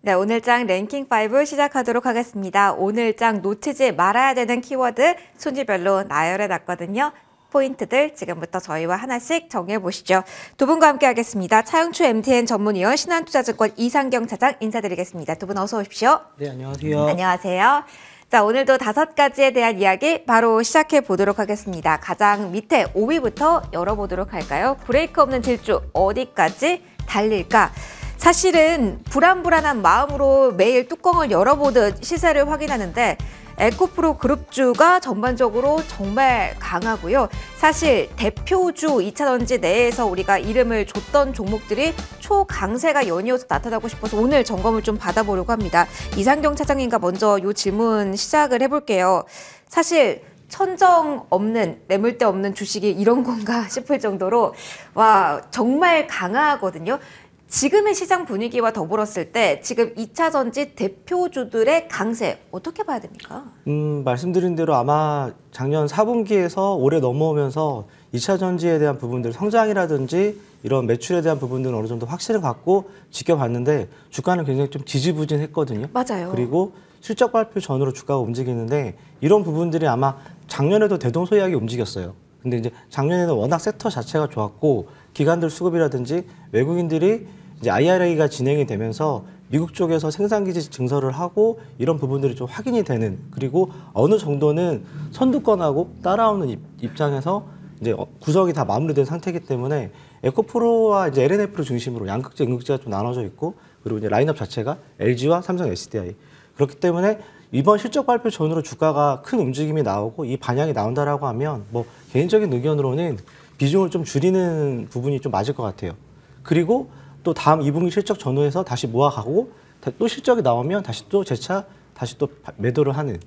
네, 오늘장 랭킹 5 시작하도록 하겠습니다. 오늘장 놓치지 말아야 되는 키워드 순위별로 나열해 놨거든요. 포인트들 지금부터 저희와 하나씩 정해 보시죠. 두 분과 함께 하겠습니다. 차영추 MTN 전문위원, 신한투자증권 이상경 차장 인사드리겠습니다. 두 분 어서 오십시오. 네, 안녕하세요. 안녕하세요. 자, 오늘도 5가지에 대한 이야기 바로 시작해 보도록 하겠습니다. 가장 밑에 5위부터 열어보도록 할까요? 브레이크 없는 질주 어디까지 달릴까? 사실은 불안불안한 마음으로 매일 뚜껑을 열어보듯 시세를 확인하는데 에코프로 그룹주가 전반적으로 정말 강하고요. 사실 대표주 2차전지 내에서 우리가 이름을 줬던 종목들이 초강세가 연이어서 나타나고 싶어서 오늘 점검을 좀 받아보려고 합니다. 이상경 차장님과 먼저 이 질문 시작을 해볼게요. 사실 천정 없는, 매물대 없는 주식이 이런 건가 싶을 정도로 와 정말 강하거든요. 지금의 시장 분위기와 더불었을 때 지금 2차전지 대표주들의 강세 어떻게 봐야 됩니까? 말씀드린 대로 아마 작년 4분기에서 올해 넘어오면서 2차전지에 대한 부분들, 성장이라든지 이런 매출에 대한 부분들은 어느 정도 확신을 갖고 지켜봤는데 주가는 굉장히 좀 지지부진했거든요. 맞아요. 그리고 실적 발표 전으로 주가가 움직이는데 이런 부분들이 아마 작년에도 대동소이하게 움직였어요. 근데 이제 작년에는 워낙 섹터 자체가 좋았고 기관들 수급이라든지 외국인들이 이제 IRA가 진행이 되면서 미국 쪽에서 생산기지 증설을 하고 이런 부분들이 좀 확인이 되는, 그리고 어느 정도는 선두권하고 따라오는 입장에서 이제 구성이 다 마무리된 상태이기 때문에 에코프로와 이제 LNF를 중심으로 양극재, 음극재가 좀 나눠져 있고, 그리고 이제 라인업 자체가 LG와 삼성 SDI. 그렇기 때문에 이번 실적 발표 전후로 주가가 큰 움직임이 나오고 이 반향이 나온다라고 하면 뭐 개인적인 의견으로는 비중을 좀 줄이는 부분이 좀 맞을 것 같아요. 그리고 또 다음 2분기 실적 전후에서 다시 모아가고 또 실적이 나오면 다시 또 재차 다시 또 매도를 하는,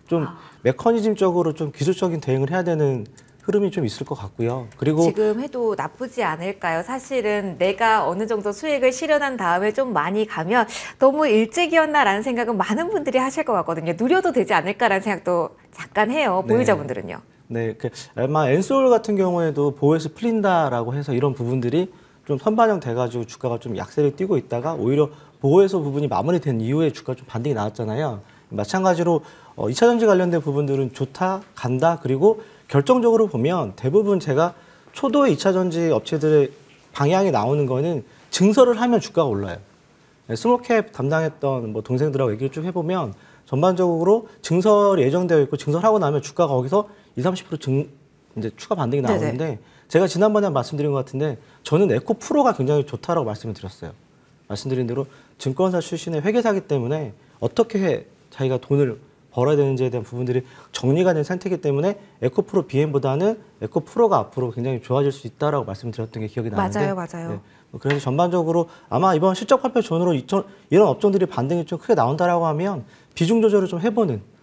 좀 메커니즘적으로 좀 기술적인 대응을 해야 되는 흐름이 좀 있을 것 같고요. 그리고 지금 해도 나쁘지 않을까요? 사실은 내가 어느 정도 수익을 실현한 다음에 좀 많이 가면 너무 일찍이었나라는 생각은 많은 분들이 하실 것 같거든요. 누려도 되지 않을까라는 생각도 잠깐 해요. 보유자분들은요. 네, 아마 엔솔 같은 경우에도 보호에서 풀린다라고 해서 이런 부분들이 좀 선반영 돼가지고 주가가 좀 약세를 띠고 있다가 오히려 보호에서 부분이 마무리된 이후에 주가가 좀 반등이 나왔잖아요. 마찬가지로 2차전지 관련된 부분들은 좋다, 간다. 그리고 결정적으로 보면 대부분 제가 초도의 2차전지 업체들의 방향이 나오는 거는 증설을 하면 주가가 올라요. 스몰캡 담당했던 뭐 동생들하고 얘기를 좀 해보면 전반적으로 증설이 예정되어 있고 증설하고 나면 주가가 거기서 20~30% 이제 추가 반등이 나오는데 네네. 제가 지난번에 말씀드린 것 같은데 저는 에코프로가 굉장히 좋다라고 말씀을 드렸어요. 말씀드린 대로 증권사 출신의 회계사기 때문에 어떻게 자기가 돈을 벌어야 되는지에 대한 부분들이 정리가 된 상태이기 때문에 에코프로 BM보다는 에코프로가 앞으로 굉장히 좋아질 수 있다라고 말씀드렸던 게 기억이 나는데 맞아요. 네. 그래서 전반적으로 아마 이번 실적 발표 전후로 이런 업종들이 반등이 좀 크게 나온다라고 하면 비중 조절을 좀 해보는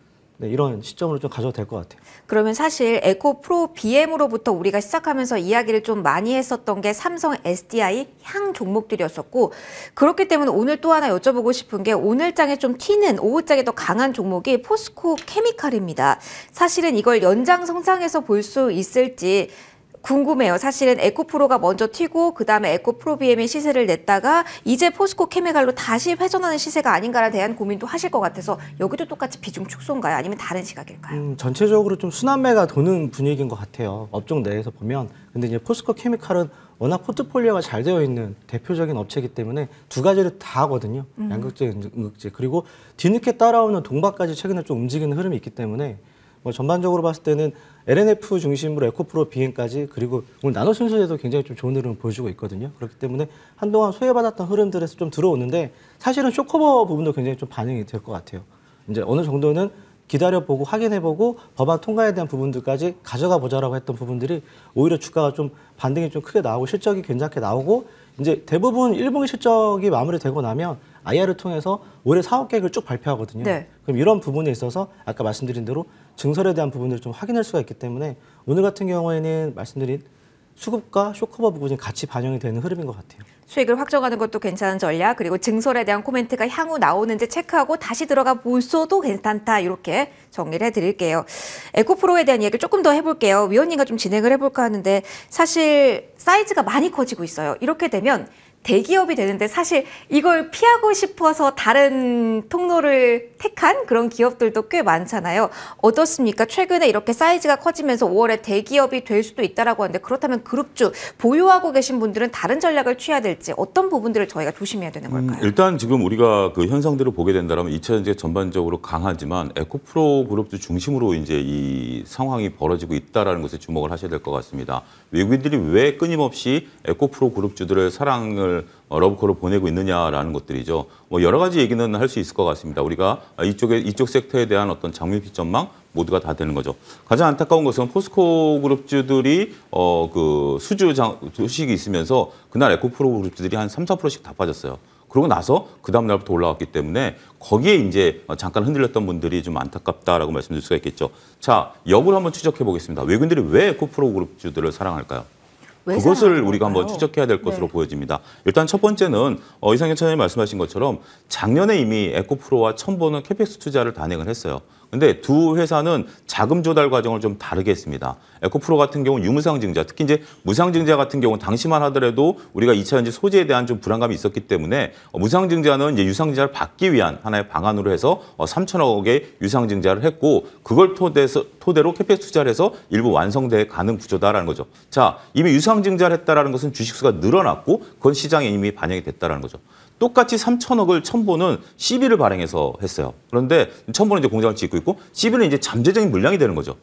이런 시점으로 좀 가져도 될 것 같아요. 그러면 사실 에코프로 BM으로부터 우리가 시작하면서 이야기를 좀 많이 했었던 게 삼성 SDI 향 종목들이었었고, 그렇기 때문에 오늘 또 하나 여쭤보고 싶은 게 오늘장에 좀 튀는, 오후장에 더 강한 종목이 포스코 케미칼입니다. 사실은 이걸 연장성장해서 볼 수 있을지 궁금해요. 사실은 에코프로가 먼저 튀고 그다음에 에코프로 BM의 시세를 냈다가 이제 포스코 케미칼로 다시 회전하는 시세가 아닌가에 대한 고민도 하실 것 같아서 여기도 똑같이 비중 축소인가요? 아니면 다른 시각일까요? 전체적으로 좀 순환매가 도는 분위기인 것 같아요. 업종 내에서 보면. 근데 이제 포스코 케미칼은 워낙 포트폴리오가 잘 되어 있는 대표적인 업체이기 때문에 두 가지를 다 하거든요. 양극재, 음극재. 그리고 뒤늦게 따라오는 동박까지 최근에 좀 움직이는 흐름이 있기 때문에 뭐 전반적으로 봤을 때는 LNF 중심으로 에코프로 BM까지, 그리고 오늘 나노 순서에도 굉장히 좀 좋은 흐름을 보여주고 있거든요. 그렇기 때문에 한동안 소외받았던 흐름들에서 좀 들어오는데 사실은 쇼커버 부분도 굉장히 좀 반영이 될 것 같아요. 이제 어느 정도는 기다려보고 확인해보고 법안 통과에 대한 부분들까지 가져가 보자라고 했던 부분들이 오히려 주가가 좀 반등이 좀 크게 나오고 실적이 괜찮게 나오고 이제 대부분 1분기 실적이 마무리되고 나면 IR을 통해서 올해 사업 계획을 쭉 발표하거든요. 네. 그럼 이런 부분에 있어서 아까 말씀드린 대로 증설에 대한 부분들을 좀 확인할 수가 있기 때문에 오늘 같은 경우에는 말씀드린 수급과 쇼커버 부분이 같이 반영이 되는 흐름인 것 같아요. 수익을 확정하는 것도 괜찮은 전략, 그리고 증설에 대한 코멘트가 향후 나오는지 체크하고 다시 들어가 보셔도 괜찮다, 이렇게 정리를 해드릴게요. 에코프로에 대한 이야기를 조금 더 해볼게요. 위원님과 좀 진행을 해볼까 하는데 사실 사이즈가 많이 커지고 있어요. 이렇게 되면 대기업이 되는데 사실 이걸 피하고 싶어서 다른 통로를 택한 그런 기업들도 꽤 많잖아요. 어떻습니까? 최근에 이렇게 사이즈가 커지면서 5월에 대기업이 될 수도 있다라고 하는데 그렇다면 그룹주 보유하고 계신 분들은 다른 전략을 취해야 될지 어떤 부분들을 저희가 조심해야 되는 걸까요? 일단 지금 우리가 그 현상들을 보게 된다면 2차전지가 전반적으로 강하지만 에코프로 그룹주 중심으로 이제 이 상황이 벌어지고 있다라는 것에 주목을 하셔야 될 것 같습니다. 외국인들이 왜 끊임없이 에코프로 그룹주들의 사랑을 러브콜을 보내고 있느냐라는 것들이죠. 뭐 여러 가지 얘기는 할 수 있을 것 같습니다. 우리가 이쪽 섹터에 대한 어떤 장밋빛 전망 모두가 다 되는 거죠. 가장 안타까운 것은 포스코 그룹주들이 그 수식이 있으면서 그날 에코프로 그룹주들이 한 3~4%씩 다 빠졌어요. 그러고 나서 그 다음 날부터 올라왔기 때문에 거기에 이제 잠깐 흔들렸던 분들이 좀 안타깝다라고 말씀드릴 수가 있겠죠. 자, 역으로 한번 추적해 보겠습니다. 외국인들이 왜 에코프로 그룹주들을 사랑할까요? 그것을 우리가 한번 추적해야 될 것으로 보여집니다. 일단 첫 번째는 이상현 차장님 말씀하신 것처럼 작년에 이미 에코프로와 첨보는 캐펙스 투자를 단행을 했어요. 근데 두 회사는 자금 조달 과정을 좀 다르게 했습니다. 에코프로 같은 경우는 유무상증자, 특히 이제 무상증자 같은 경우는 당시만 하더라도 우리가 2차전지 소재에 대한 좀 불안감이 있었기 때문에 무상증자는 이제 유상증자를 받기 위한 하나의 방안으로 해서 3천억의 유상증자를 했고 그걸 토대로 캐펙스 투자를 해서 일부 완성돼 가는 구조다라는 거죠. 자, 이미 유상증자를 했다라는 것은 주식수가 늘어났고 그건 시장에 이미 반영이 됐다라는 거죠. 똑같이 3천억을 첨보는 CB를 발행해서 했어요. 그런데 첨보는 이제 공장을 짓고 있고 CB는 이제 잠재적인 물량이 되는 거죠.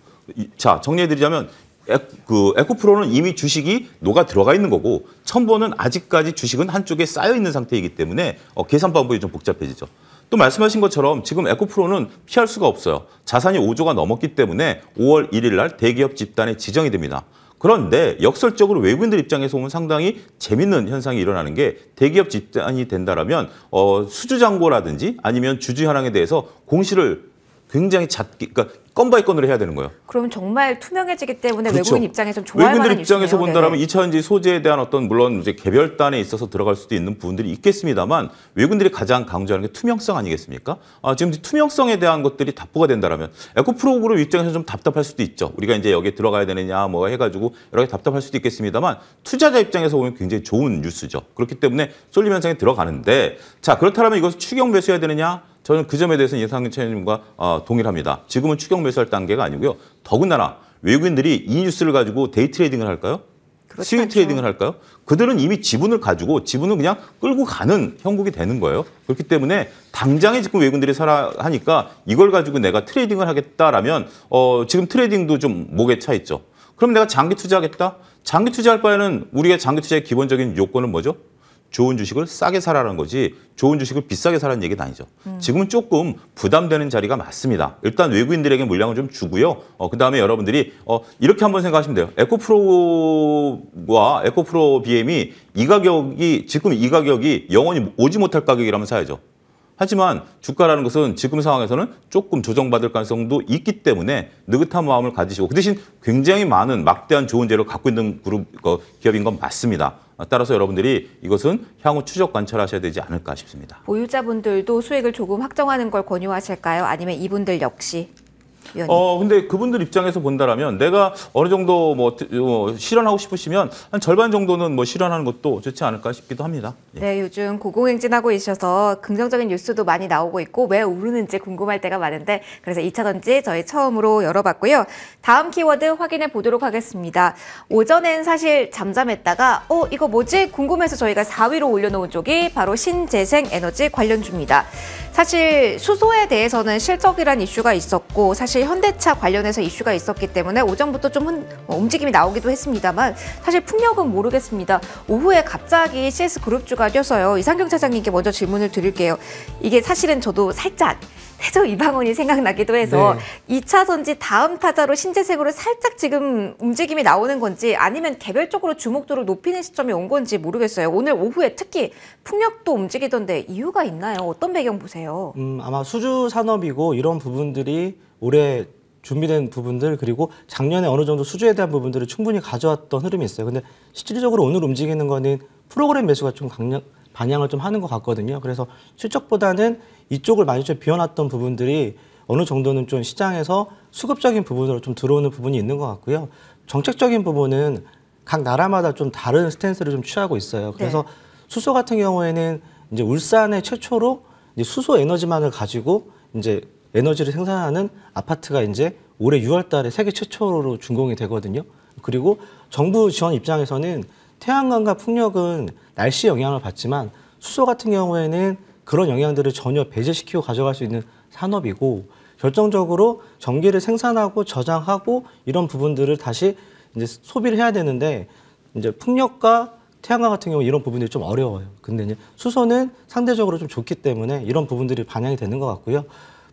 자, 정리해드리자면 에코프로는 이미 주식이 녹아 들어가 있는 거고 첨보는 아직까지 주식은 한쪽에 쌓여 있는 상태이기 때문에 계산 방법이 좀 복잡해지죠. 또 말씀하신 것처럼 지금 에코프로는 피할 수가 없어요. 자산이 5조가 넘었기 때문에 5월 1일 날 대기업 집단에 지정이 됩니다. 그런데 역설적으로 외국인들 입장에서 보면 상당히 재밌는 현상이 일어나는 게 대기업 집단이 된다라면 수주잔고라든지 아니면 주주 현황에 대해서 공시를 굉장히 그러니까 건 바이 건으로 해야 되는 거예요. 그러면 정말 투명해지기 때문에 그렇죠. 외국인 입장에서 좋아할 만한 외국인들 입장에서 뉴스네요. 본다면 2차전지 소재에 대한 어떤 물론 이제 개별단에 있어서 들어갈 수도 있는 부분들이 있겠습니다만 외국인들이 가장 강조하는 게 투명성 아니겠습니까? 지금 투명성에 대한 것들이 답보가 된다라면 에코프로 그룹 입장에서 좀 답답할 수도 있죠. 우리가 이제 여기에 들어가야 되느냐 뭐 해가지고 여러 개 답답할 수도 있겠습니다만 투자자 입장에서 보면 굉장히 좋은 뉴스죠. 그렇기 때문에 쏠림 현상에 들어가는데 자 그렇다면 이것을 추격 매수해야 되느냐? 저는 그 점에 대해서는 이상현 차장님과 동일합니다. 지금은 추격 매수할 단계가 아니고요. 더군다나 외국인들이 이 뉴스를 가지고 데이 트레이딩을 할까요? 스윙 트레이딩을 할까요? 그들은 이미 지분을 가지고 지분을 그냥 끌고 가는 형국이 되는 거예요. 그렇기 때문에 당장에 지금 외국인들이 하니까 이걸 가지고 내가 트레이딩을 하겠다라면 지금 트레이딩도 좀 목에 차 있죠. 그럼 내가 장기 투자하겠다? 장기 투자할 바에는 우리가 장기 투자의 기본적인 요건은 뭐죠? 좋은 주식을 싸게 사라는 거지 좋은 주식을 비싸게 사라는 얘기는 아니죠. 지금은 조금 부담되는 자리가 맞습니다. 일단 외국인들에게 물량을 좀 주고요. 그다음에 여러분들이 이렇게 한번 생각하시면 돼요. 에코프로와 에코프로 BM이 지금 이 가격이 영원히 오지 못할 가격이라면 사야죠. 하지만 주가라는 것은 지금 상황에서는 조금 조정받을 가능성도 있기 때문에 느긋한 마음을 가지시고 그 대신 굉장히 많은 막대한 좋은 재료를 갖고 있는 기업인 건 맞습니다. 따라서 여러분들이 이것은 향후 추적 관찰하셔야 되지 않을까 싶습니다. 보유자분들도 수익을 조금 확정하는 걸 권유하실까요? 아니면 이분들 역시? 근데 그분들 입장에서 본다라면 내가 어느 정도 실현하고 싶으시면 한 절반 정도는 실현하는 것도 좋지 않을까 싶기도 합니다. 예. 네, 요즘 고공행진하고 있어서 긍정적인 뉴스도 많이 나오고 있고 왜 오르는지 궁금할 때가 많은데 그래서 2차전지 저희 처음으로 열어봤고요. 다음 키워드 확인해 보도록 하겠습니다. 오전엔 사실 잠잠했다가 이거 뭐지? 궁금해서 저희가 4위로 올려놓은 쪽이 바로 신재생에너지 관련주입니다. 사실 수소에 대해서는 실적이란 이슈가 있었고 사실 현대차 관련해서 이슈가 있었기 때문에 오전부터 좀 움직임이 나오기도 했습니다만 사실 풍력은 모르겠습니다. 오후에 갑자기 CS그룹주가 뛰어서요. 이상경 차장님께 먼저 질문을 드릴게요. 이게 사실은 저도 살짝 태조 이방원이 생각나기도 해서 네. 2차전지 다음 타자로 신재생으로 살짝 지금 움직임이 나오는 건지 아니면 개별적으로 주목도를 높이는 시점이 온 건지 모르겠어요. 오늘 오후에 특히 풍력도 움직이던데 이유가 있나요? 어떤 배경 보세요? 아마 수주 산업이고 이런 부분들이 올해 준비된 부분들 그리고 작년에 어느 정도 수주에 대한 부분들을 충분히 가져왔던 흐름이 있어요. 근데 실질적으로 오늘 움직이는 거는 프로그램 매수가 좀 반영을 좀 하는 것 같거든요. 그래서 실적보다는 이쪽을 많이 좀 비워놨던 부분들이 어느 정도는 좀 시장에서 수급적인 부분으로 좀 들어오는 부분이 있는 것 같고요. 정책적인 부분은 각 나라마다 좀 다른 스탠스를 좀 취하고 있어요. 그래서 수소 같은 경우에는 이제 울산의 최초로 이제 수소 에너지만을 가지고 이제 에너지를 생산하는 아파트가 이제 올해 6월달에 세계 최초로 준공이 되거든요. 그리고 정부 지원 입장에서는 태양광과 풍력은 날씨 영향을 받지만 수소 같은 경우에는 그런 영향들을 전혀 배제시키고 가져갈 수 있는 산업이고 결정적으로 전기를 생산하고 저장하고 이런 부분들을 다시 이제 소비를 해야 되는데 이제 풍력과 태양광 같은 경우 이런 부분들이 좀 어려워요. 근데 이제 수소는 상대적으로 좀 좋기 때문에 이런 부분들이 반영이 되는 것 같고요.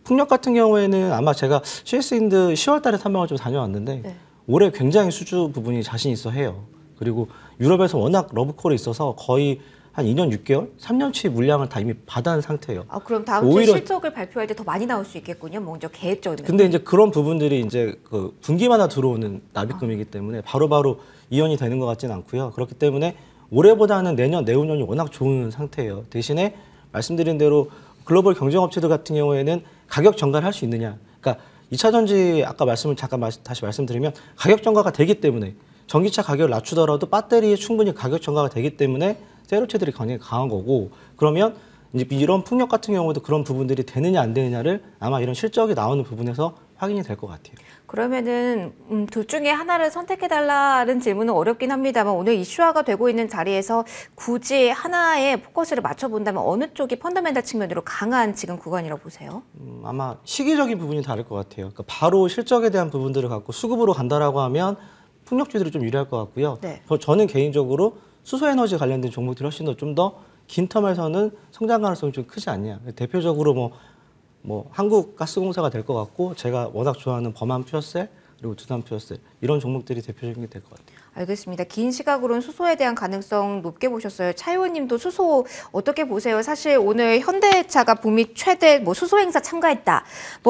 풍력 같은 경우에는 아마 제가 CS인드 10월 달에 탐방을 좀 다녀왔는데 네. 올해 굉장히 수주 부분이 자신 있어 해요. 그리고 유럽에서 워낙 러브콜이 있어서 거의 한 2년 6개월, 3년치 물량을 다 이미 받아낸 상태예요. 아, 그럼 다음 주에 오히려- 실적을 발표할 때 더 많이 나올 수 있겠군요. 먼저 계획적으로. 근데 이제 그런 부분들이 이제 그 분기마다 들어오는 납입금이기 때문에 바로바로 이연이 되는 것 같지는 않고요. 그렇기 때문에 올해보다는 내년, 내후년이 워낙 좋은 상태예요. 대신에 말씀드린 대로 글로벌 경쟁업체들 같은 경우에는 가격 전가를 할 수 있느냐. 그러니까 2차 전지 아까 말씀을 잠깐 다시 말씀드리면 가격 전가가 되기 때문에 전기차 가격을 낮추더라도 배터리에 충분히 가격 전가가 되기 때문에 셀업체들이 굉장히 강한 거고 그러면 이제 이런 풍력 같은 경우도 그런 부분들이 되느냐 안 되느냐를 아마 이런 실적이 나오는 부분에서 확인이 될 것 같아요. 그러면은 둘 중에 하나를 선택해달라는 질문은 어렵긴 합니다만 오늘 이슈화가 되고 있는 자리에서 굳이 하나에 포커스를 맞춰본다면 어느 쪽이 펀더멘탈 측면으로 강한 지금 구간이라고 보세요? 아마 시기적인 부분이 다를 것 같아요. 그러니까 바로 실적에 대한 부분들을 갖고 수급으로 간다라고 하면 풍력주들이 좀 유리할 것 같고요. 네. 저는 개인적으로 수소에너지 관련된 종목들이 훨씬 더 좀 더 긴 텀에서는 성장 가능성이 좀 크지 않냐. 대표적으로 뭐 한국가스공사가 될 것 같고 제가 워낙 좋아하는 범한 퓨어셀 그리고 두산 퓨어셀 이런 종목들이 대표적인 게 될 것 같아요. 알겠습니다. 긴 시각으로는 수소에 대한 가능성 높게 보셨어요. 차 의원님도 수소 어떻게 보세요? 사실 오늘 현대차가 북미 최대 수소 행사 참가했다.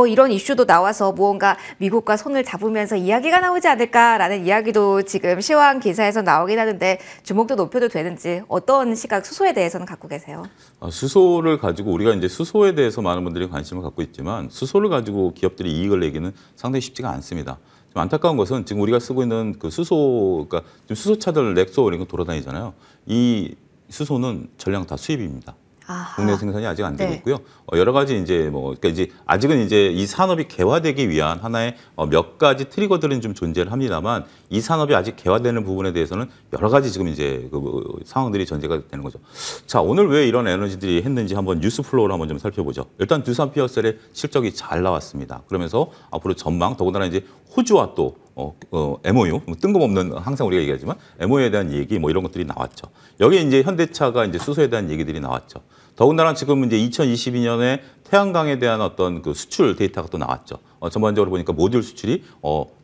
이런 이슈도 나와서 무언가 미국과 손을 잡으면서 이야기가 나오지 않을까라는 이야기도 지금 시황 기사에서 나오긴 하는데 주목도 높여도 되는지 어떤 시각 수소에 대해서는 갖고 계세요? 수소를 가지고 우리가 이제 수소에 대해서 많은 분들이 관심을 갖고 있지만 수소를 가지고 기업들이 이익을 내기는 상당히 쉽지가 않습니다. 좀 안타까운 것은 지금 우리가 쓰고 있는 그 수소, 그러니까 지금 수소차들 넥소 이런 거 돌아다니잖아요. 이 수소는 전량 다 수입입니다. 아하. 국내 생산이 아직 안 되고 네. 있고요. 여러 가지 이제 그러니까 이제 아직은 이제 이 산업이 개화되기 위한 하나의 몇 가지 트리거들은 좀 존재를 합니다만 이 산업이 아직 개화되는 부분에 대해서는 여러 가지 지금 이제 그 상황들이 전제가 되는 거죠. 자, 오늘 왜 이런 에너지들이 했는지 한번 뉴스 플로우를 한번 좀 살펴보죠. 일단 두산 피어셀의 실적이 잘 나왔습니다. 그러면서 앞으로 전망, 더군다나 이제 호주와 또 MOU, 뜬금없는 항상 우리가 얘기하지만 MOU에 대한 얘기 이런 것들이 나왔죠. 여기에 이제 현대차가 이제 수소에 대한 얘기들이 나왔죠. 더군다나 지금 이제 2022년에 태양광에 대한 어떤 그 수출 데이터가 또 나왔죠. 전반적으로 보니까 모듈 수출이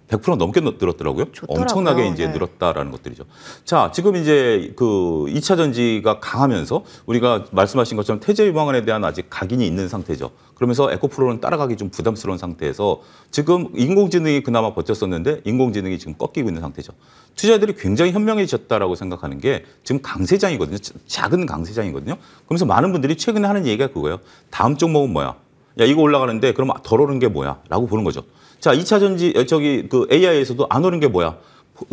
100% 넘게 늘었더라고요. 좋더라고요. 엄청나게 이제 네. 늘었다라는 것들이죠. 자, 지금 이제 그 2차 전지가 강하면서 우리가 말씀하신 것처럼 태제 유망원에 대한 아직 각인이 있는 상태죠. 그러면서 에코프로는 따라가기 좀 부담스러운 상태에서 지금 인공지능이 그나마 버텼었는데 인공지능이 지금 꺾이고 있는 상태죠. 투자자들이 굉장히 현명해졌다라고 생각하는 게 지금 강세장이거든요. 작은 강세장이거든요. 그러면서 많은 분들이 최근에 하는 얘기가 그거예요. 다음 종목은 뭐야? 야, 이거 올라가는데 그럼 덜 오른 게 뭐야? 라고 보는 거죠. 자, 2차 전지, 그 AI에서도 안 오른 게 뭐야?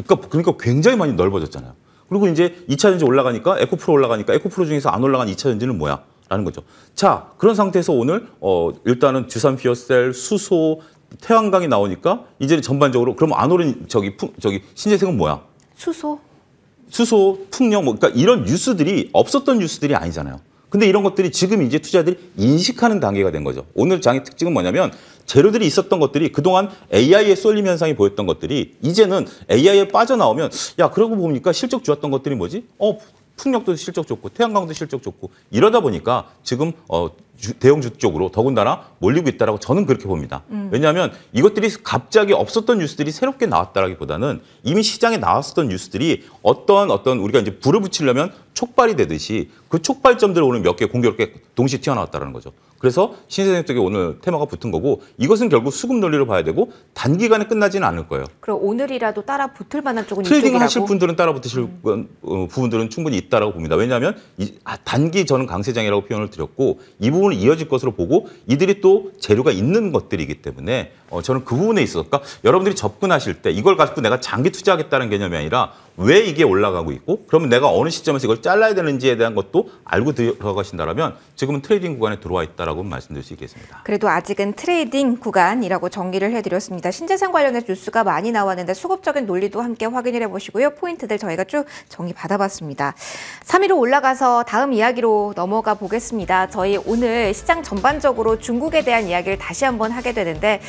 그러니까 굉장히 많이 넓어졌잖아요. 그리고 이제 2차 전지 올라가니까 에코프로 올라가니까 에코프로 중에서 안 올라간 2차 전지는 뭐야? 라는 거죠. 자, 그런 상태에서 오늘, 일단은 두산 피어셀, 수소, 태양광이 나오니까 이제 전반적으로 그럼 안 오른 신재생은 뭐야? 수소? 수소, 풍력, 그러니까 이런 뉴스들이 없었던 뉴스들이 아니잖아요. 근데 이런 것들이 지금 이제 투자들이 인식하는 단계가 된 거죠. 오늘 장의 특징은 뭐냐면 재료들이 있었던 것들이 그동안 AI의 쏠림 현상이 보였던 것들이 이제는 AI에 빠져나오면 야, 그러고 보니까 실적 좋았던 것들이 뭐지? 풍력도 실적 좋고 태양광도 실적 좋고 이러다 보니까 지금 대형주 쪽으로 더군다나 몰리고 있다라고 저는 그렇게 봅니다. 왜냐하면 이것들이 갑자기 없었던 뉴스들이 새롭게 나왔다라기보다는 이미 시장에 나왔었던 뉴스들이 어떤 우리가 이제 불을 붙이려면 촉발이 되듯이 그 촉발점들 오늘 몇 개 공교롭게 동시에 튀어나왔다는 거죠. 그래서 신재생 쪽에 오늘 테마가 붙은 거고 이것은 결국 수급 논리로 봐야 되고 단기간에 끝나지는 않을 거예요. 그럼 오늘이라도 따라 붙을 만한 쪽은 트레이딩 이쪽이라고? 하실 분들은 따라 붙으실 부분들은 충분히 있다라고 봅니다. 왜냐하면 단기 저는 강세장이라고 표현을 드렸고 이 부분은 이어질 것으로 보고 이들이 또 재료가 있는 것들이기 때문에 저는 그 부분에 있어서 그러니까 여러분들이 접근하실 때 이걸 가지고 내가 장기 투자하겠다는 개념이 아니라 왜 이게 올라가고 있고 그러면 내가 어느 시점에서 이걸 잘라야 되는지에 대한 것도 알고 들어가신다면 지금은 트레이딩 구간에 들어와 있다라고 말씀드릴 수 있겠습니다. 그래도 아직은 트레이딩 구간이라고 정리를 해드렸습니다. 신재생 관련해서 뉴스가 많이 나왔는데 수급적인 논리도 함께 확인을 해보시고요. 포인트들 저희가 쭉 정리 받아봤습니다. 3위로 올라가서 다음 이야기로 넘어가 보겠습니다. 저희 오늘 시장 전반적으로 중국에 대한 이야기를 다시 한번 하게 되는데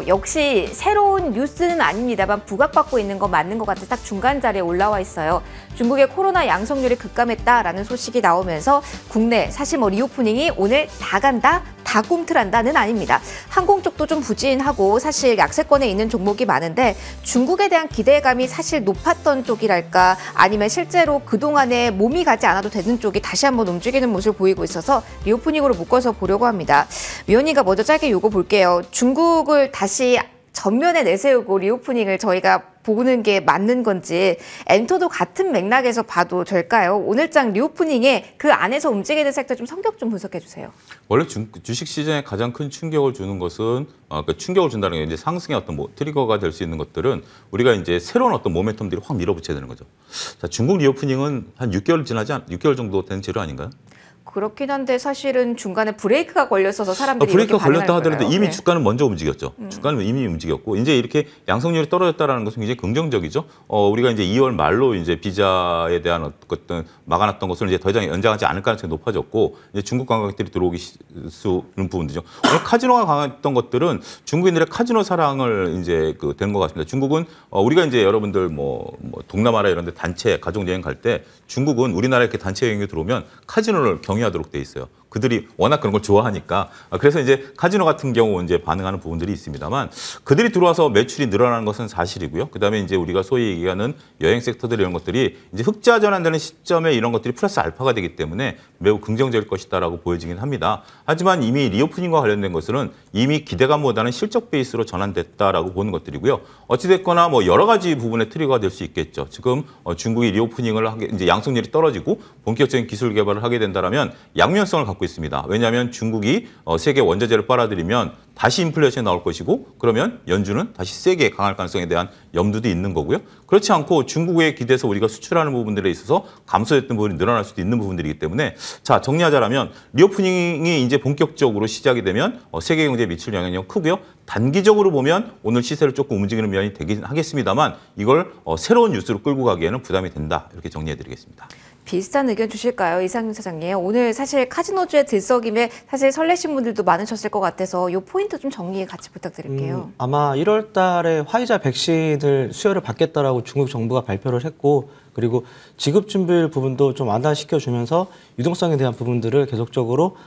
역시 새로운 뉴스는 아닙니다만 부각받고 있는 건 맞는 것 같아서 딱 중간 자리에 올라와 있어요. 중국의 코로나 양성률이 급감했다라는 소식이 나오면서 국내 사실 리오프닝이 오늘 다 간다, 다 꿈틀한다는 아닙니다. 항공 쪽도 좀 부진하고 사실 약세권에 있는 종목이 많은데 중국에 대한 기대감이 사실 높았던 쪽이랄까 아니면 실제로 그동안에 몸이 가지 않아도 되는 쪽이 다시 한번 움직이는 모습을 보이고 있어서 리오프닝으로 묶어서 보려고 합니다. 위원님과 먼저 짧게 요거 볼게요. 중국을 다시 전면에 내세우고 리오프닝을 저희가 보는 게 맞는 건지 엔터도 같은 맥락에서 봐도 될까요? 오늘장 리오프닝에 그 안에서 움직이는 섹터 좀 성격 좀 분석해 주세요. 원래 주식 시장에 가장 큰 충격을 주는 것은 그러니까 충격을 준다는 게 이제 상승의 어떤 트리거가 될 수 있는 것들은 우리가 이제 새로운 어떤 모멘텀들이 확 밀어붙여야 되는 거죠. 자, 중국 리오프닝은 한 6개월 정도 된 재료 아닌가요? 그렇긴 한데 사실은 중간에 브레이크가 걸렸어서 사람들이 브레이크가 이렇게 걸렸다 하더라도 이미 네. 주가는 먼저 움직였죠. 주가는 이미 움직였고 이제 이렇게 양성률이 떨어졌다라는 것은 굉장히 긍정적이죠. 우리가 이제 2월 말로 이제 비자에 대한 어떤 막아놨던 것을 이제 더 이상 연장하지 않을 가능성이 높아졌고 이제 중국 관광객들이 들어오기 수는 부분들이죠. 오늘 카지노가 강했던 것들은 중국인들의 카지노 사랑을 이제 된 것 같습니다. 중국은 우리가 이제 여러분들 동남아나 이런 데 단체 가족 여행 갈 때 중국은 우리나라에 이렇게 단체 여행이 들어오면 카지노를 경유하도록 돼 있어요. 그들이 워낙 그런 걸 좋아하니까. 그래서 이제 카지노 같은 경우 이제 반응하는 부분들이 있습니다만 그들이 들어와서 매출이 늘어나는 것은 사실이고요. 그다음에 이제 우리가 소위 얘기하는 여행 섹터들 이런 것들이 이제 흑자 전환되는 시점에 이런 것들이 플러스 알파가 되기 때문에 매우 긍정적일 것이다라고 보여지긴 합니다. 하지만 이미 리오프닝과 관련된 것은 이미 기대감보다는 실적 베이스로 전환됐다라고 보는 것들이고요. 어찌됐거나 여러 가지 부분의 트리거가 될 수 있겠죠. 지금 중국이 리오프닝을 하게 이제 양성률이 떨어지고 본격적인 기술 개발을 하게 된다라면 양면성을 갖고 있습니다. 왜냐하면 중국이 세계 원자재를 빨아들이면 다시 인플레이션이 나올 것이고 그러면 연준은 다시 세게 강할 가능성에 대한 염두도 있는 거고요. 그렇지 않고 중국에 기대서 우리가 수출하는 부분들에 있어서 감소했던 부분이 늘어날 수도 있는 부분들이기 때문에 자 정리하자면 리오프닝이 이제 본격적으로 시작이 되면 세계 경제에 미칠 영향이 크고요. 단기적으로 보면 오늘 시세를 조금 움직이는 면이 되긴 하겠습니다만 이걸 새로운 뉴스로 끌고 가기에는 부담이 된다. 이렇게 정리해드리겠습니다. 비슷한 의견 주실까요? 이상윤 사장님. 오늘 사실 카지노주의 들썩임에 사실 설레신 분들도 많으셨을 것 같아서 이 포인트 좀 정리 같이 부탁드릴게요. 아마 1월 달에 화이자 백신을 수여를 받겠다라고 중국 정부가 발표를 했고 그리고 지급 준비율 부분도 좀 완화시켜주면서 유동성에 대한 부분들을 계속적으로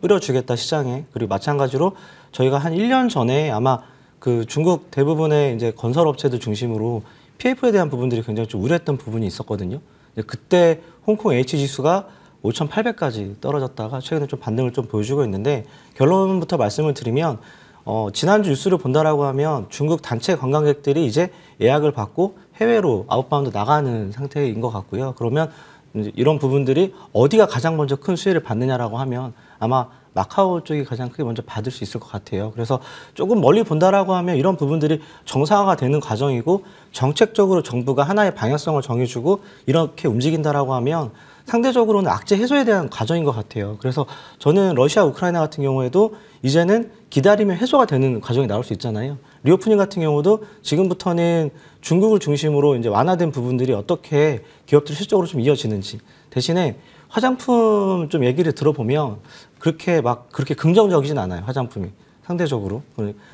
뿌려주겠다 시장에. 그리고 마찬가지로 저희가 한 1년 전에 아마 그 중국 대부분의 이제 건설업체들 중심으로 PF에 대한 부분들이 굉장히 좀 우려했던 부분이 있었거든요. 그때 홍콩 H지수가 5,800까지 떨어졌다가 최근에 좀 반등을 좀 보여주고 있는데 결론부터 말씀을 드리면 지난주 뉴스를 본다라고 하면 중국 단체 관광객들이 이제 예약을 받고 해외로 아웃바운드 나가는 상태인 것 같고요. 그러면 이제 이런 부분들이 어디가 가장 먼저 큰 수혜를 받느냐라고 하면 아마 마카오 쪽이 가장 크게 먼저 받을 수 있을 것 같아요. 그래서 조금 멀리 본다라고 하면 이런 부분들이 정상화가 되는 과정이고 정책적으로 정부가 하나의 방향성을 정해주고 이렇게 움직인다라고 하면 상대적으로는 악재 해소에 대한 과정인 것 같아요. 그래서 저는 러시아, 우크라이나 같은 경우에도 이제는 기다리면 해소가 되는 과정이 나올 수 있잖아요. 리오프닝 같은 경우도 지금부터는 중국을 중심으로 이제 완화된 부분들이 어떻게 기업들이 실적으로 좀 이어지는지 대신에 화장품 좀 얘기를 들어보면 그렇게 긍정적이진 않아요. 화장품이 상대적으로.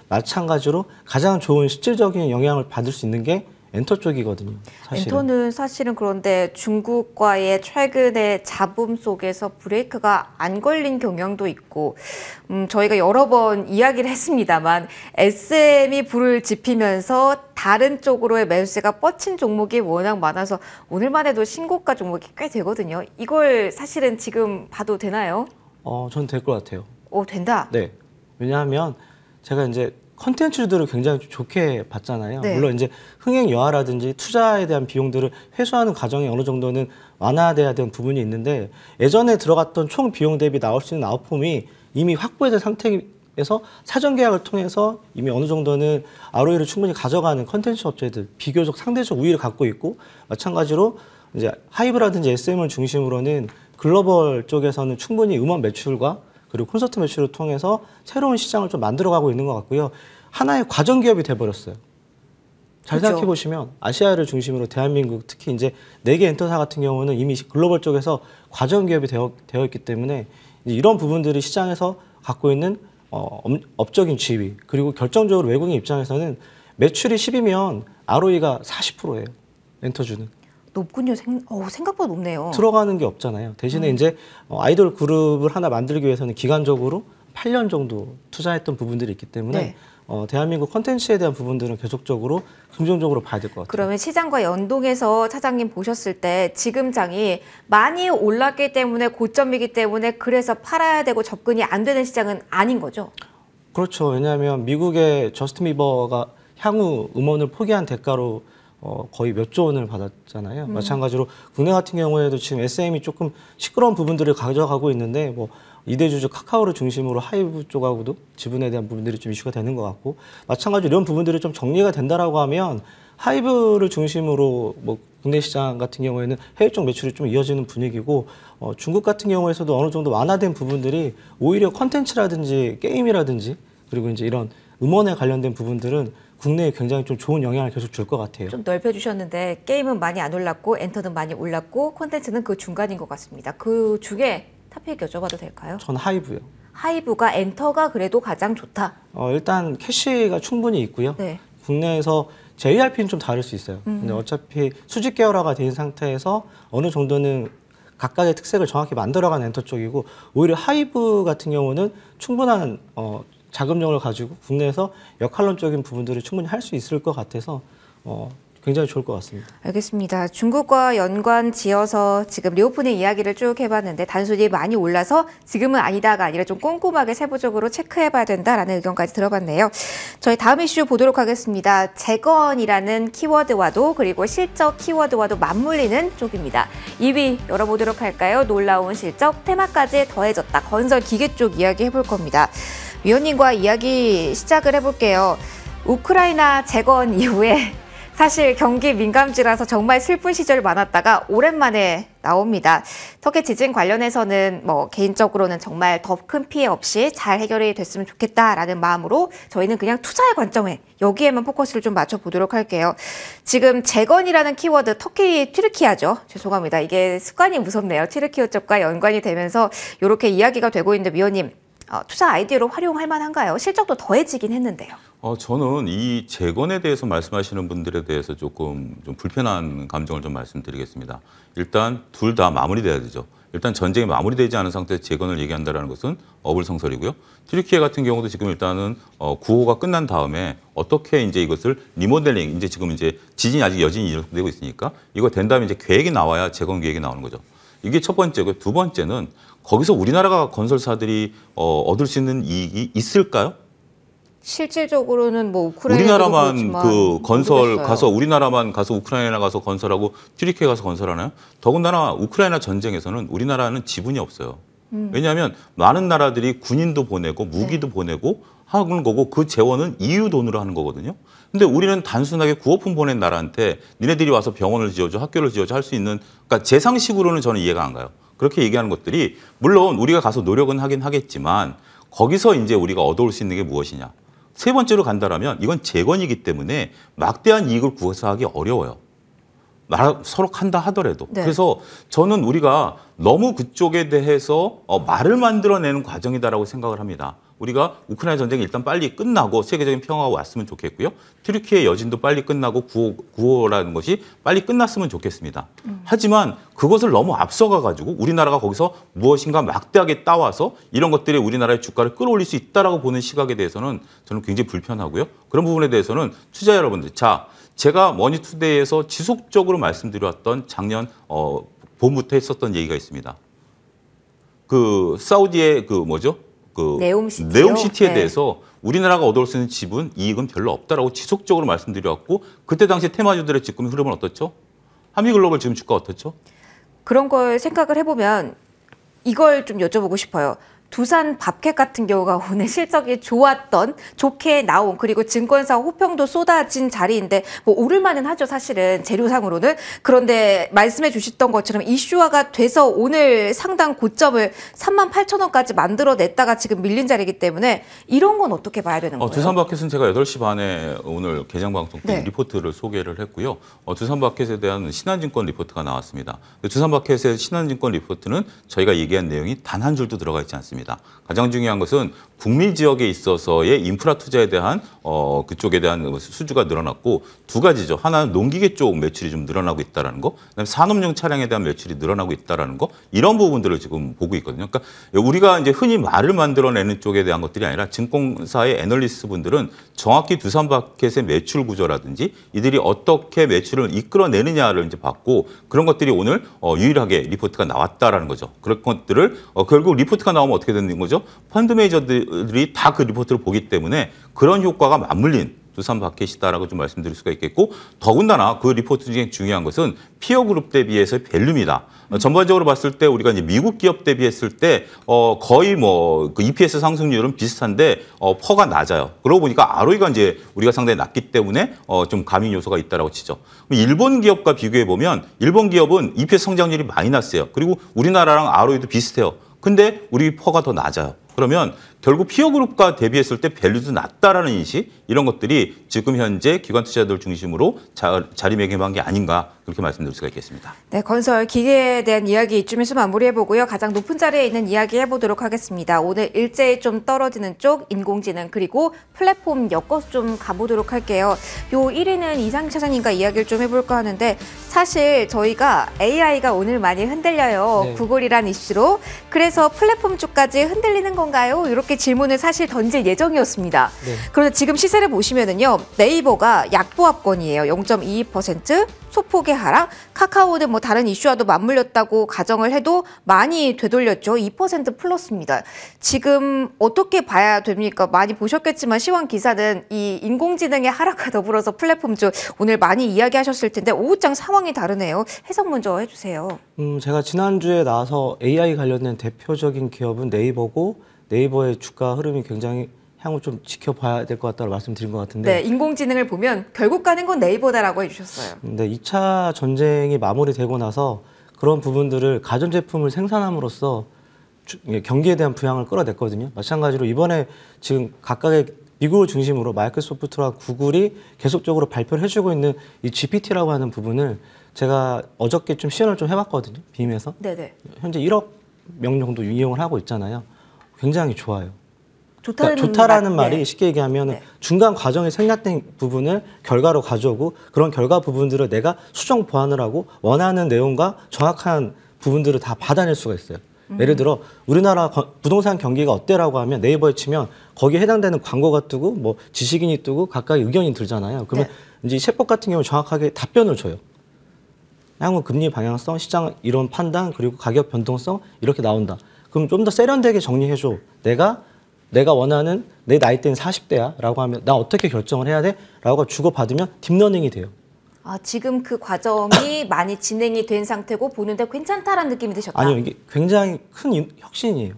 마찬가지로 가장 좋은 실질적인 영향을 받을 수 있는 게 엔터 쪽이거든요. 사실은. 엔터는 사실은 그런데 중국과의 최근의 잡음 속에서 브레이크가 안 걸린 경향도 있고 저희가 여러 번 이야기를 했습니다만 SM이 불을 지피면서 다른 쪽으로의 매수세가 뻗친 종목이 워낙 많아서 오늘만 해도 신고가 종목이 꽤 되거든요. 이걸 사실은 지금 봐도 되나요? 저는 될 것 같아요. 된다? 네. 왜냐하면 제가 이제 컨텐츠들을 굉장히 좋게 봤잖아요. 네. 물론 이제 흥행 여하라든지 투자에 대한 비용들을 회수하는 과정이 어느 정도는 완화돼야 되는 부분이 있는데 예전에 들어갔던 총 비용 대비 나올 수 있는 아웃폼이 이미 확보된 상태이기 에서 사전 계약을 통해서 이미 어느 정도는 ROE를 충분히 가져가는 컨텐츠 업체들 비교적 상대적 우위를 갖고 있고 마찬가지로 이제 하이브라든지 SM을 중심으로는 글로벌 쪽에서는 충분히 음원 매출과 그리고 콘서트 매출을 통해서 새로운 시장을 좀 만들어가고 있는 것 같고요. 하나의 과정 기업이 돼버렸어요. 잘 그렇죠. 생각해 보시면 아시아를 중심으로 대한민국 특히 이제 4개 엔터사 같은 경우는 이미 글로벌 쪽에서 과정 기업이 되어 있기 때문에 이제 이런 부분들이 시장에서 갖고 있는 업적인 지위 그리고 결정적으로 외국인 입장에서는 매출이 10이면 ROE가 40%예요. 엔터주는. 높군요. 생각보다 높네요. 들어가는 게 없잖아요. 대신에 이제 아이돌 그룹을 하나 만들기 위해서는 기간적으로 8년 정도 투자했던 부분들이 있기 때문에 네. 대한민국 콘텐츠에 대한 부분들은 계속적으로 긍정적으로 봐야 될 것 같아요. 그러면 시장과 연동해서 차장님 보셨을 때 지금 장이 많이 올랐기 때문에 고점이기 때문에 그래서 팔아야 되고 접근이 안 되는 시장은 아닌 거죠? 그렇죠. 왜냐하면 미국의 저스틴 비버가 향후 음원을 포기한 대가로 거의 몇 조 원을 받았잖아요. 마찬가지로 국내 같은 경우에도 지금 SM이 조금 시끄러운 부분들을 가져가고 있는데 뭐 이대주주 카카오를 중심으로 하이브 쪽하고도 지분에 대한 부분들이 좀 이슈가 되는 것 같고 마찬가지로 이런 부분들이 좀 정리가 된다라고 하면 하이브를 중심으로 뭐 국내 시장 같은 경우에는 해외 쪽 매출이 좀 이어지는 분위기고 중국 같은 경우에서도 어느 정도 완화된 부분들이 오히려 컨텐츠라든지 게임이라든지 그리고 이제 이런 음원에 관련된 부분들은 국내에 굉장히 좀 좋은 영향을 계속 줄 것 같아요. 좀 넓혀주셨는데 게임은 많이 안 올랐고 엔터는 많이 올랐고 콘텐츠는 그 중간인 것 같습니다. 그 중에 탑픽 여쭤봐도 될까요? 전 하이브요. 하이브가 엔터가 그래도 가장 좋다. 일단 캐시가 충분히 있고요. 네. 국내에서 JYP는 좀 다를 수 있어요. 근데 어차피 수직 계열화가 된 상태에서 어느 정도는 각각의 특색을 정확히 만들어가는 엔터 쪽이고 오히려 하이브 같은 경우는 충분한 자금력을 가지고 국내에서 역할론적인 부분들을 충분히 할 수 있을 것 같아서 굉장히 좋을 것 같습니다. 알겠습니다. 중국과 연관 지어서 지금 리오프닝 이야기를 쭉 해봤는데 단순히 많이 올라서 지금은 아니다가 아니라 좀 꼼꼼하게 세부적으로 체크해봐야 된다라는 의견까지 들어봤네요. 저희 다음 이슈 보도록 하겠습니다. 재건이라는 키워드와도 그리고 실적 키워드와도 맞물리는 쪽입니다. 2위 열어보도록 할까요? 놀라운 실적 테마까지 더해졌다. 건설 기계 쪽 이야기 해볼 겁니다. 위원님과 이야기 시작을 해볼게요. 우크라이나 재건 이후에 사실 경기 민감지라서 정말 슬픈 시절 많았다가 오랜만에 나옵니다. 터키 지진 관련해서는 뭐 개인적으로는 정말 더 큰 피해 없이 잘 해결이 됐으면 좋겠다라는 마음으로 저희는 그냥 투자의 관점에 여기에만 포커스를 좀 맞춰보도록 할게요. 지금 재건이라는 키워드 터키 튀르키아죠. 죄송합니다. 이게 습관이 무섭네요. 튀르키어 쪽과 연관이 되면서 이렇게 이야기가 되고 있는데 위원님 투자 아이디어로 활용할 만한가요? 실적도 더해지긴 했는데요. 저는 이 재건에 대해서 말씀하시는 분들에 대해서 조금 좀 불편한 감정을 좀 말씀드리겠습니다. 일단 둘 다 마무리돼야 되죠. 일단 전쟁이 마무리되지 않은 상태에서 재건을 얘기한다는 것은 어불성설이고요. 튀르키예 같은 경우도 지금 일단은 구호가 끝난 다음에 어떻게 이제 이것을 리모델링, 이제 지금 이제 지진이 아직 여전히 이어되고 있으니까 이거 된 다음에 이제 계획이 나와야 재건 계획이 나오는 거죠. 이게 첫 번째고요. 두 번째는 거기서 우리나라가 건설사들이 얻을 수 있는 이익이 있을까요? 실질적으로는 뭐 우크라이나 우리나라만 그 건설 가서 우리나라만 가서 우크라이나 가서 건설하고 튀르키예 가서 건설하나요? 더군다나 우크라이나 전쟁에서는 우리나라는 지분이 없어요. 왜냐하면 많은 나라들이 군인도 보내고 무기도 보내고 하는 거고 그 재원은 EU 돈으로 하는 거거든요. 근데 우리는 단순하게 구호품 보낸 나라한테 니네들이 와서 병원을 지어줘, 학교를 지어줘 할 수 있는, 그러니까 제 상식으로는 저는 이해가 안 가요. 그렇게 얘기하는 것들이 물론 우리가 가서 노력은 하긴 하겠지만 거기서 이제 우리가 얻어올 수 있는 게 무엇이냐. 세 번째로 간다라면 이건 재건이기 때문에 막대한 이익을 구사하기 어려워요. 서로 한다 하더라도. 네. 그래서 저는 우리가 너무 그쪽에 대해서 말을 만들어내는 과정이다라고 생각을 합니다. 우리가 우크라이나 전쟁이 일단 빨리 끝나고 세계적인 평화가 왔으면 좋겠고요. 튀르키예 여진도 빨리 끝나고 구호라는 것이 빨리 끝났으면 좋겠습니다. 하지만 그것을 너무 앞서가가지고 우리나라가 거기서 무엇인가 막대하게 따와서 이런 것들이 우리나라의 주가를 끌어올릴 수 있다라고 보는 시각에 대해서는 저는 굉장히 불편하고요. 그런 부분에 대해서는 투자 여러분들, 자, 제가 머니투데이에서 지속적으로 말씀드려왔던 작년 봄부터 했었던 얘기가 있습니다. 그 사우디의 그 뭐죠? 그 네옴시티에 네. 대해서 우리나라가 얻을 수 있는 지분, 이익은 별로 없다라고 지속적으로 말씀드려왔고 그때 당시 테마주들의 지금 흐름은 어떻죠? 한미글로벌 지금 주가 어떻죠? 그런 걸 생각을 해보면 이걸 좀 여쭤보고 싶어요. 두산 밥켓 같은 경우가 오늘 실적이 좋게 나온 그리고 증권사 호평도 쏟아진 자리인데 뭐 오를만은 하죠 사실은 재료상으로는. 그런데 말씀해 주셨던 것처럼 이슈화가 돼서 오늘 상당 고점을 38,000원까지 만들어냈다가 지금 밀린 자리이기 때문에 이런 건 어떻게 봐야 되는 거예요? 두산마켓은 제가 8시 반에 오늘 개장방송 때 네. 리포트를 소개를 했고요. 두산마켓에 대한 신한증권 리포트가 나왔습니다. 두산마켓의 신한증권 리포트는 저희가 얘기한 내용이 단 한 줄도 들어가 있지 않습니다. 가장 중요한 것은 북미 지역에 있어서의 인프라 투자에 대한 그쪽에 대한 수주가 늘어났고 두 가지죠. 하나는 농기계 쪽 매출이 좀 늘어나고 있다는 거, 그다음에 산업용 차량에 대한 매출이 늘어나고 있다는 거, 이런 부분들을 지금 보고 있거든요. 그러니까 우리가 이제 흔히 말을 만들어내는 쪽에 대한 것들이 아니라 증권사의 애널리스트 분들은 정확히 두산마켓의 매출 구조라든지 이들이 어떻게 매출을 이끌어내느냐를 이제 봤고 그런 것들이 오늘 유일하게 리포트가 나왔다라는 거죠. 그런 것들을 결국 리포트가 나오면 어떻게 되는 거죠? 펀드 매니저들이 다 그 리포트를 보기 때문에 그런 효과가 맞물린 두산마켓이다라고 좀 말씀드릴 수가 있겠고 더군다나 그 리포트 중에 중요한 것은 피어 그룹 대비해서의 밸류입니다. 전반적으로 봤을 때 우리가 이제 미국 기업 대비했을 때 거의 뭐 그 EPS 상승률은 비슷한데 퍼가 낮아요. 그러고 보니까 ROE가 이제 우리가 상당히 낮기 때문에 좀 가민 요소가 있다라고 치죠. 일본 기업과 비교해 보면 일본 기업은 EPS 성장률이 많이 났어요. 그리고 우리나라랑 ROE도 비슷해요. 근데 우리 퍼가 더 낮아요. 그러면 결국 피어그룹과 대비했을 때 밸류도 낮다라는 인식 이런 것들이 지금 현재 기관 투자자들 중심으로 자리매김한 게 아닌가 그렇게 말씀드릴 수가 있겠습니다. 네, 건설 기계에 대한 이야기 이쯤에서 마무리해보고요. 가장 높은 자리에 있는 이야기 해보도록 하겠습니다. 오늘 일제히 좀 떨어지는 쪽 인공지능 그리고 플랫폼 엮어서 좀 가보도록 할게요. 요 1위는 이상희 차장님과 이야기를 좀 해볼까 하는데 사실 저희가 AI가 오늘 많이 흔들려요. 네. 구글이란 이슈로. 그래서 플랫폼 쪽까지 흔들리는 건가요? 이렇게 질문을 사실 던질 예정이었습니다. 네. 그런데 지금 시세를 보시면은요. 네이버가 약보합권이에요. 0.22%. 소폭의 하락, 카카오는 뭐 다른 이슈와도 맞물렸다고 가정을 해도 많이 되돌렸죠. 2% 플러스입니다. 지금 어떻게 봐야 됩니까? 많이 보셨겠지만 시황 기사는 이 인공지능의 하락과 더불어서 플랫폼주 오늘 많이 이야기하셨을 텐데 오후장 상황이 다르네요. 해석 먼저 해주세요. 제가 지난주에 나와서 AI 관련된 대표적인 기업은 네이버고 네이버의 주가 흐름이 굉장히 향후 좀 지켜봐야 될 것 같다고 말씀드린 것 같은데 네, 인공지능을 보면 결국 가는 건 네이버다라고 해주셨어요. 근데 2차 전쟁이 마무리되고 나서 그런 부분들을 가전제품을 생산함으로써 경기에 대한 부양을 끌어냈거든요. 마찬가지로 이번에 지금 각각의 미국을 중심으로 마이크로소프트와 구글이 계속적으로 발표를 해주고 있는 이 GPT라고 하는 부분을 제가 어저께 좀 시연을 좀 해봤거든요. 빔에서. 네네. 현재 1억 명 정도 이용을 하고 있잖아요. 굉장히 좋아요. 좋다는, 좋다라는 말이 네. 쉽게 얘기하면 네. 중간 과정에 생략된 부분을 결과로 가져오고 그런 결과 부분들을 내가 수정 보완을 하고 원하는 내용과 정확한 부분들을 다 받아낼 수가 있어요. 예를 들어 우리나라 부동산 경기가 어때라고 하면 네이버에 치면 거기에 해당되는 광고가 뜨고 뭐 지식인이 뜨고 각각의 의견이 들잖아요. 그러면 이제 챗봇 같은 경우 정확하게 답변을 줘요. 향후 금리 방향성, 시장 이론 판단 그리고 가격 변동성 이렇게 나온다. 그럼 좀 더 세련되게 정리해줘. 내가 원하는 내 나이대는 40대야 라고 하면 나 어떻게 결정을 해야 돼? 라고 주고받으면 딥러닝이 돼요. 아, 지금 그 과정이 많이 진행이 된 상태고 보는데 괜찮다라는 느낌이 드셨다. 아니요. 이게 굉장히 큰 혁신이에요.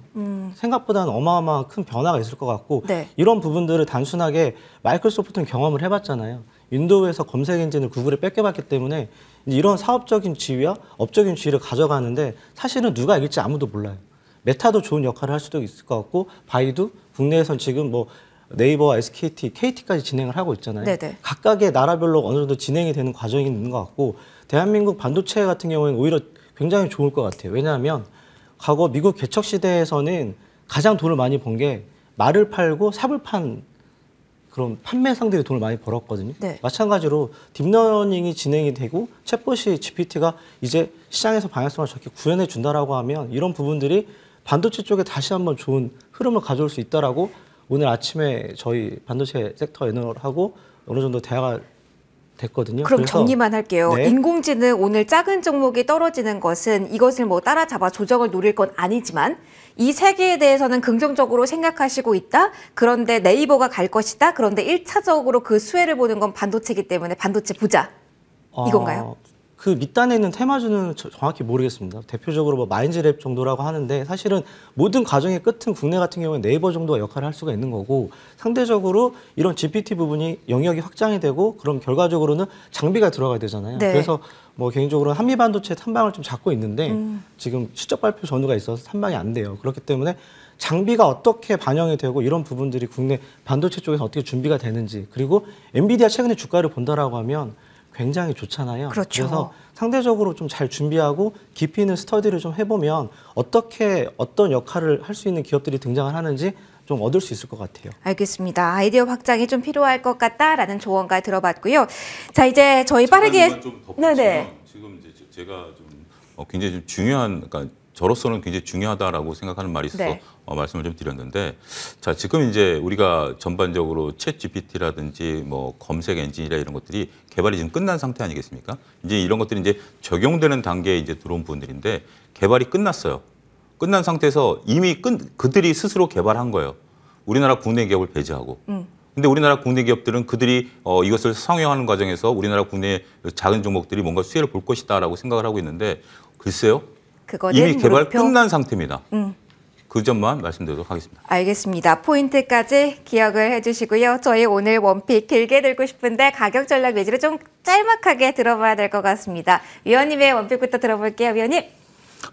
생각보다는 어마어마한 큰 변화가 있을 것 같고 네. 이런 부분들을 단순하게 마이크로소프트는 경험을 해봤잖아요. 윈도우에서 검색 엔진을 구글에 뺏겨봤기 때문에 이제 이런 사업적인 지위와 업적인 지위를 가져가는데 사실은 누가 이길지 아무도 몰라요. 메타도 좋은 역할을 할 수도 있을 것 같고 바이두 국내에선 지금 뭐 네이버와 SKT, KT까지 진행을 하고 있잖아요. 네네. 각각의 나라별로 어느 정도 진행이 되는 과정이 있는 것 같고 대한민국 반도체 같은 경우에는 오히려 굉장히 좋을 것 같아요. 왜냐하면 과거 미국 개척 시대에서는 가장 돈을 많이 번 게 말을 팔고 삽을 판 그런 판매상들이 돈을 많이 벌었거든요. 네. 마찬가지로 딥러닝이 진행이 되고 챗봇이 GPT가 이제 시장에서 방향성을 저렇게 구현해 준다라고 하면 이런 부분들이 반도체 쪽에 다시 한번 좋은 흐름을 가져올 수 있다라고 오늘 아침에 저희 반도체 섹터 애널하고 어느 정도 대화가 됐거든요. 그럼 그래서 정리만 할게요. 네. 인공지능 오늘 작은 종목이 떨어지는 것은 이것을 뭐 따라잡아 조정을 노릴 건 아니지만 이 세 개에 대해서는 긍정적으로 생각하시고 있다. 그런데 네이버가 갈 것이다. 그런데 1차적으로 그 수혜를 보는 건 반도체이기 때문에 반도체 보자. 이건가요? 그 밑단에 있는 테마주는 정확히 모르겠습니다. 대표적으로 뭐 마인즈랩 정도라고 하는데 사실은 모든 과정의 끝은 국내 같은 경우에 네이버 정도가 역할을 할 수가 있는 거고 상대적으로 이런 GPT 부분이 영역이 확장이 되고 그럼 결과적으로는 장비가 들어가야 되잖아요. 네. 그래서 뭐 개인적으로 한미 반도체 탐방을 좀 잡고 있는데 지금 실적 발표 전후가 있어서 탐방이 안 돼요. 그렇기 때문에 장비가 어떻게 반영이 되고 이런 부분들이 국내 반도체 쪽에서 어떻게 준비가 되는지 그리고 엔비디아 최근에 주가를 본다라고 하면 굉장히 좋잖아요. 그렇죠. 그래서 상대적으로 좀 잘 준비하고 깊이 있는 스터디를 좀 해보면 어떻게 어떤 역할을 할 수 있는 기업들이 등장을 하는지 좀 얻을 수 있을 것 같아요. 알겠습니다. 아이디어 확장이 좀 필요할 것 같다라는 조언까지 들어봤고요. 자, 이제 저희 빠르게 네네. 지금 이제 제가 좀 굉장히 좀 중요한, 그러니까 저로서는 굉장히 중요하다라고 생각하는 말이 있어서 네. 말씀을 좀 드렸는데, 자 지금 이제 우리가 전반적으로 챗 GPT라든지 뭐 검색 엔진이라 이런 것들이 개발이 지금 끝난 상태 아니겠습니까? 이제 이런 것들이 이제 적용되는 단계에 이제 들어온 부분들인데 개발이 끝났어요. 끝난 상태에서 이미 그들이 스스로 개발한 거예요. 우리나라 국내 기업을 배제하고. 근데 우리나라 국내 기업들은 그들이 이것을 상용하는 과정에서 우리나라 국내 작은 종목들이 뭔가 수혜를 볼 것이다라고 생각을 하고 있는데 글쎄요. 그거는 이미 개발 물음표. 끝난 상태입니다. 그 점만 말씀드리도록 하겠습니다. 알겠습니다. 포인트까지 기억을 해주시고요. 저희 오늘 원픽 길게 들고 싶은데 가격 전략 위주로 좀 짤막하게 들어봐야 될 것 같습니다. 위원님의 원픽부터 들어볼게요. 위원님.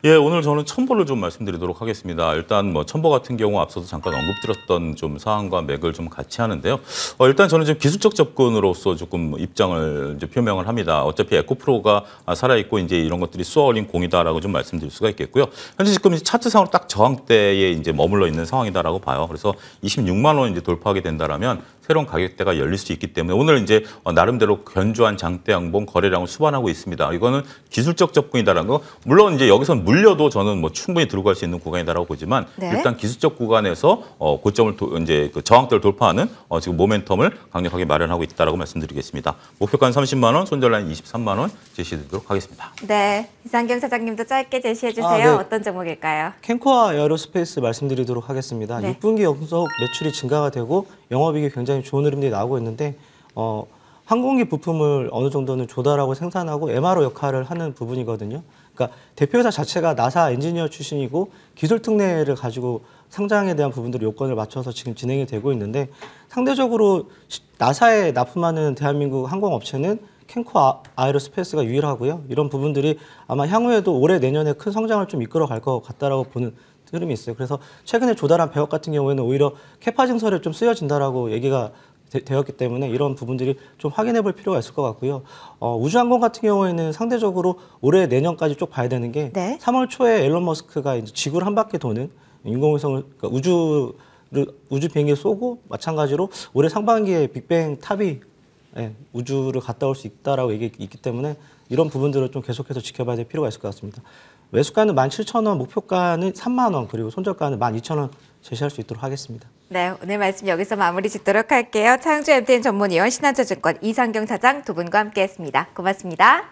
예, 오늘 저는 첨보를 좀 말씀드리도록 하겠습니다. 일단 뭐 첨보 같은 경우 앞서도 잠깐 언급드렸던 좀 사항과 맥을 좀 같이 하는데요. 일단 저는 좀 기술적 접근으로서 조금 입장을 이제 표명을 합니다. 어차피 에코프로가 살아있고 이제 이런 것들이 쏘아올린 공이다라고 좀 말씀드릴 수가 있겠고요. 현재 지금 차트상으로 딱 저항대에 이제 머물러 있는 상황이다라고 봐요. 그래서 26만 원 이제 돌파하게 된다라면 새로운 가격대가 열릴 수 있기 때문에 오늘 이제 나름대로 견조한 장대 양봉 거래량을 수반하고 있습니다. 이거는 기술적 접근이다라는 거. 물론 이제 여기서 물려도 저는 뭐 충분히 들고 갈 수 있는 구간이다라고 보지만 네. 일단 기술적 구간에서 고점을 이제 그 저항대를 돌파하는 지금 모멘텀을 강력하게 마련하고 있다라고 말씀드리겠습니다. 목표가는 30만 원, 손절 라인 23만 원 제시드리도록 하겠습니다. 네, 이상경 사장님도 짧게 제시해 주세요. 네. 어떤 종목일까요? 캠코와 에어로스페이스 말씀드리도록 하겠습니다. 네. 6분기 연속 매출이 증가가 되고 영업이익이 굉장히 좋은 흐름들이 나오고 있는데 항공기 부품을 어느 정도는 조달하고 생산하고 MRO 역할을 하는 부분이거든요. 그러니까 대표회사 자체가 나사 엔지니어 출신이고 기술 특례를 가지고 상장에 대한 부분들을 요건을 맞춰서 지금 진행이 되고 있는데 상대적으로 나사에 납품하는 대한민국 항공업체는 캠코 아에로스페이스가 유일하고요. 이런 부분들이 아마 향후에도 올해 내년에 큰 성장을 좀 이끌어갈 것 같다라고 보는 흐름이 있어요. 그래서 최근에 조달한 배역 같은 경우에는 오히려 캐파 증설에 좀 쓰여진다라고 얘기가 되었기 때문에 이런 부분들이 좀 확인해 볼 필요가 있을 것 같고요. 우주항공 같은 경우에는 상대적으로 올해 내년까지 쭉 봐야 되는 게 네. 3월 초에 앨런 머스크가 이제 지구를 한 바퀴 도는 인공위성을 그러니까 우주 비행기를 쏘고 마찬가지로 올해 상반기에 빅뱅 탑이 우주를 갔다 올 수 있다라고 얘기가 있기 때문에 이런 부분들을 좀 계속해서 지켜봐야 될 필요가 있을 것 같습니다. 매수가는 17,000원, 목표가는 3만 원, 그리고 손절가는 12,000원 제시할 수 있도록 하겠습니다. 네, 오늘 말씀 여기서 마무리 짓도록 할게요. 창주 MTN 전문위원 신한처증권 이상경 사장 두 분과 함께했습니다. 고맙습니다.